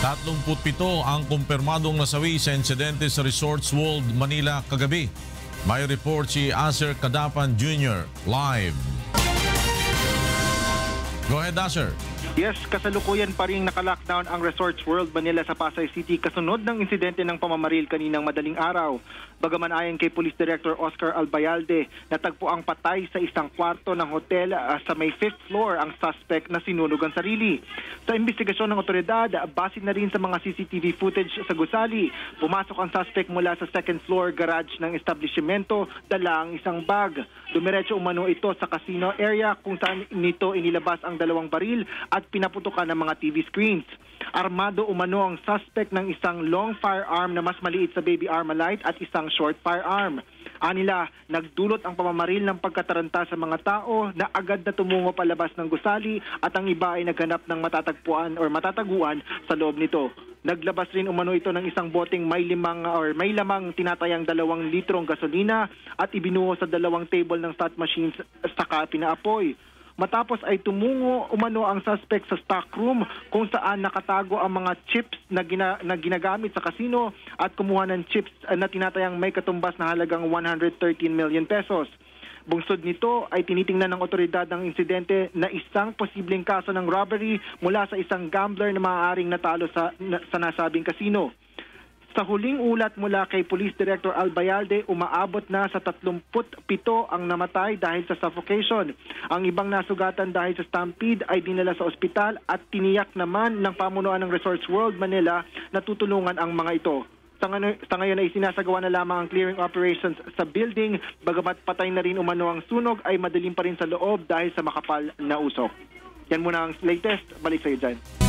37 ang kumpirmadong nasawi sa insidente sa Resorts World Manila kagabi. May report si Aser Cadapan Jr. live. Go ahead, Aser. Yes, kasalukuyan pa rin naka-lockdown ang Resorts World Manila sa Pasay City kasunod ng insidente ng pamamaril kaninang madaling araw. Bagaman ayon kay Police Director Oscar Albayalde, natagpo ang patay sa isang kwarto ng hotel sa may 5th floor ang suspect na sinunog ang sarili. Sa investigasyon ng otoridad, base na rin sa mga CCTV footage sa gusali, pumasok ang suspect mula sa 2nd floor garage ng establishmento, dala ang isang bag. Dumiretso umano ito sa casino area kung saan nito inilabas ang dalawang baril at pinaputukan ng mga TV screens. Armado umano ang suspect ng isang long firearm na mas maliit sa baby Armalite at isang short firearm. Anila, nagdulot ang pamamaril ng pagkataranta sa mga tao na agad na tumungo palabas ng gusali at ang iba ay naghanap ng matataguan sa loob nito. Naglabas rin umano ito ng isang boteng may lamang tinatayang 2 litrong gasolina at ibinuho sa 2 table ng slot machines saka pinaapoy. Matapos ay tumungo umano ang suspect sa stockroom kung saan nakatago ang mga chips na ginagamit sa kasino at kumuha ng chips na tinatayang may katumbas na halagang 113 million pesos. Bungsod nito ay tinitingnan ng otoridad ng insidente na isang posibleng kaso ng robbery mula sa isang gambler na maaaring natalo sa nasabing kasino. Sa huling ulat mula kay Police Director Albayalde, umaabot na sa 37 ang namatay dahil sa suffocation. Ang ibang nasugatan dahil sa stampede ay dinala sa ospital at tiniyak naman ng pamunuan ng Resorts World Manila na tutulungan ang mga ito. Sa ngayon ay sinasagawa na lamang ang clearing operations sa building, bagamat patay na rin umano ang sunog ay madilim pa rin sa loob dahil sa makapal na usok. Yan muna ang latest. Balik sa iyo dyan.